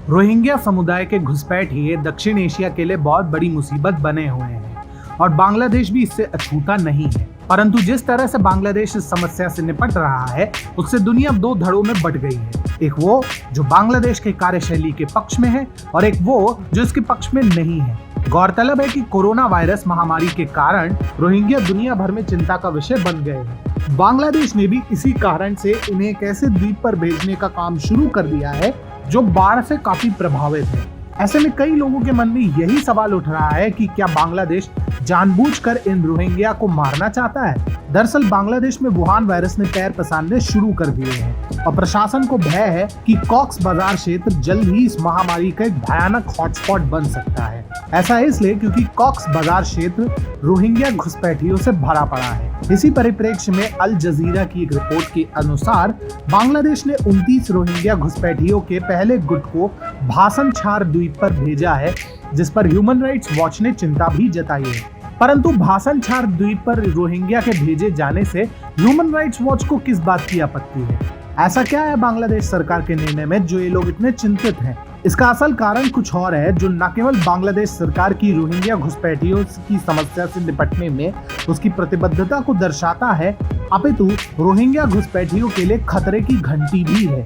Rohingya समुदाय के घुसपैठिए दक्षिण एशिया के लिए बहुत बड़ी मुसीबत बने हुए हैं और बांग्लादेश भी इससे अछूता नहीं है। परंतु जिस तरह से बांग्लादेश इस समस्या से निपट रहा है, उससे दुनिया दो धड़ों में बट गई है। एक वो जो बांग्लादेश के कार्यशैली के पक्ष में है और एक वो जो इसके पक्ष में नहीं है। गौरतलब है कि कोरोना वायरस महामारी के कारण रोहिंग्या दुनिया भर में चिंता का विषय बन गए हैं। बांग्लादेश ने भी इसी कारण से इन्हें एक ऐसे द्वीप पर भेजने का काम शुरू कर दिया है जो बाढ़ से काफी प्रभावित है। ऐसे में कई लोगों के मन में यही सवाल उठ रहा है कि क्या बांग्लादेश जानबूझकर इन रोहिंग्या को मारना चाहता है। दरअसल बांग्लादेश में वुहान वायरस ने पैर पसारने शुरू कर दिए हैं और प्रशासन को भय है कि कॉक्स बाजार क्षेत्र जल्द ही इस महामारी का एक भयानक हॉटस्पॉट बन सकता है। ऐसा इसलिए क्योंकि कॉक्स बाजार क्षेत्र रोहिंग्या घुसपैठियों से भरा पड़ा है। इसी परिप्रेक्ष्य में अल जजीरा की एक रिपोर्ट के अनुसार बांग्लादेश ने 29 रोहिंग्या घुसपैठियों के पहले गुट को भासन छार द्वीप पर भेजा है, जिस पर ह्यूमन राइट्स वॉच ने चिंता भी जताई है। परंतु भासन छार द्वीप पर रोहिंग्या के भेजे जाने से ह्यूमन राइट्स वॉच को किस बात की आपत्ति है? ऐसा क्या है बांग्लादेश सरकार के निर्णय में जो ये लोग इतने चिंतित हैं? इसका असल कारण कुछ और है जो न केवल बांग्लादेश सरकार की रोहिंग्या घुसपैठियों की समस्या से निपटने में उसकी प्रतिबद्धता को दर्शाता है, अपितु रोहिंग्या घुसपैठियों के लिए खतरे की घंटी भी है।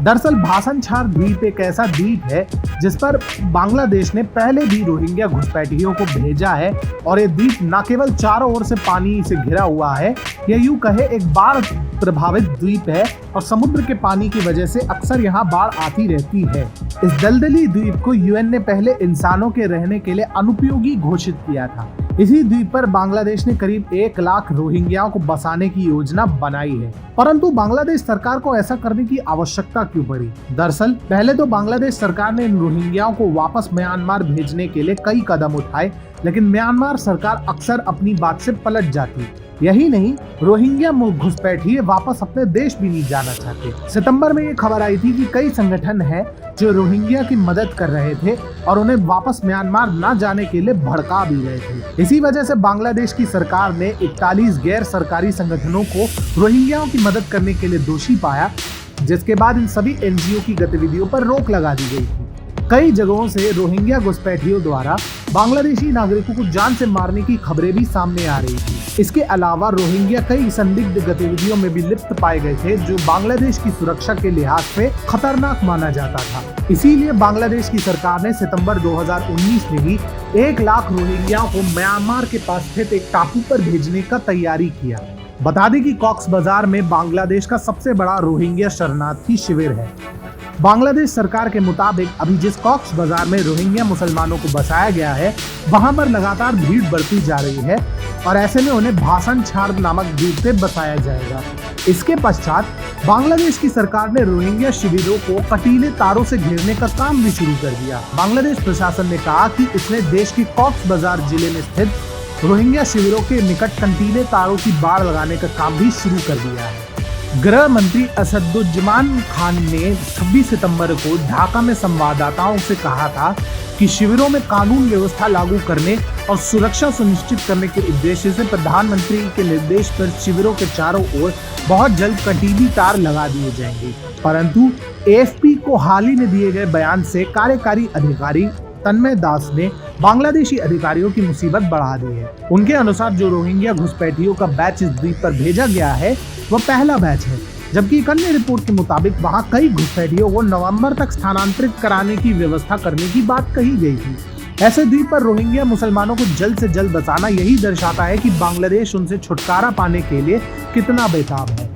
दरअसल भासन छार द्वीप एक ऐसा द्वीप है जिस पर बांग्लादेश ने पहले भी रोहिंग्या घुसपैठियों को भेजा है और ये द्वीप न केवल चारों ओर से पानी से घिरा हुआ है, यह यूं कहे एक बाढ़ प्रभावित द्वीप है और समुद्र के पानी की वजह से अक्सर यहाँ बाढ़ आती रहती है। इस दलदली द्वीप को यूएन ने पहले इंसानों के रहने के लिए अनुपयोगी घोषित किया था। इसी द्वीप पर बांग्लादेश ने करीब 1 लाख रोहिंग्याओं को बसाने की योजना बनाई है। परंतु बांग्लादेश सरकार को ऐसा करने की आवश्यकता क्यों पड़ी? दरअसल पहले तो बांग्लादेश सरकार ने इन रोहिंग्याओं को वापस म्यांमार भेजने के लिए कई कदम उठाए, लेकिन म्यांमार सरकार अक्सर अपनी बात से पलट जाती। यही नहीं, रोहिंग्या घुसपैठिए वापस अपने देश भी नहीं जाना चाहते। सितंबर में ये खबर आई थी कि कई संगठन हैं जो रोहिंग्या की मदद कर रहे थे और उन्हें वापस म्यांमार न जाने के लिए भड़का भी रहे थे। इसी वजह से बांग्लादेश की सरकार ने 41 गैर सरकारी संगठनों को रोहिंग्याओं की मदद करने के लिए दोषी पाया, जिसके बाद इन सभी एनजीओ की गतिविधियों पर रोक लगा दी गई थी। कई जगहों से रोहिंग्या घुसपैठियों द्वारा बांग्लादेशी नागरिकों को जान से मारने की खबरें भी सामने आ रही थी। इसके अलावा रोहिंग्या कई संदिग्ध गतिविधियों में भी लिप्त पाए गए थे जो बांग्लादेश की सुरक्षा के लिहाज से खतरनाक माना जाता था। इसीलिए बांग्लादेश की सरकार ने सितंबर 2019 में ही 1 लाख रोहिंग्याओं को म्यांमार के पास स्थित एक टापू पर भेजने का तैयारी किया। बता दें कि कॉक्स बाजार में बांग्लादेश का सबसे बड़ा रोहिंग्या शरणार्थी शिविर है। बांग्लादेश सरकार के मुताबिक अभी जिस कॉक्स बाजार में रोहिंग्या मुसलमानों को बसाया गया है, वहां पर लगातार भीड़ बढ़ती जा रही है और ऐसे में उन्हें भासन छार नामक द्वीप पे बसाया जाएगा। इसके पश्चात बांग्लादेश की सरकार ने रोहिंग्या शिविरों को कटीले तारों से घेरने का काम भी शुरू कर दिया। बांग्लादेश प्रशासन ने कहा कि इसने देश की कॉक्स बाजार जिले में स्थित रोहिंग्या शिविरों के निकट कंटीले तारों की बाड़ लगाने का काम भी शुरू कर दिया है। गृह मंत्री असदुज्जमान खान ने 26 सितंबर को ढाका में संवाददाताओं से कहा था कि शिविरों में कानून व्यवस्था लागू करने और सुरक्षा सुनिश्चित करने के उद्देश्य से प्रधानमंत्री के निर्देश पर शिविरों के चारों ओर बहुत जल्द कंटीली तार लगा दिए जाएंगे। परंतु एएफपी को हाल ही में दिए गए बयान से कार्यकारी अधिकारी तन्मय दास ने बांग्लादेशी अधिकारियों की मुसीबत बढ़ा दी है। उनके अनुसार जो रोहिंग्या घुसपैठियों का बैच इस द्वीप पर भेजा गया है वह पहला बैच है, जबकि एक अन्य रिपोर्ट के मुताबिक वहां कई घुसपैठियों को नवंबर तक स्थानांतरित कराने की व्यवस्था करने की बात कही गई थी। ऐसे द्वीप पर रोहिंग्या मुसलमानों को जल्द से जल्द बसाना यही दर्शाता है कि बांग्लादेश उनसे छुटकारा पाने के लिए कितना बेताब है।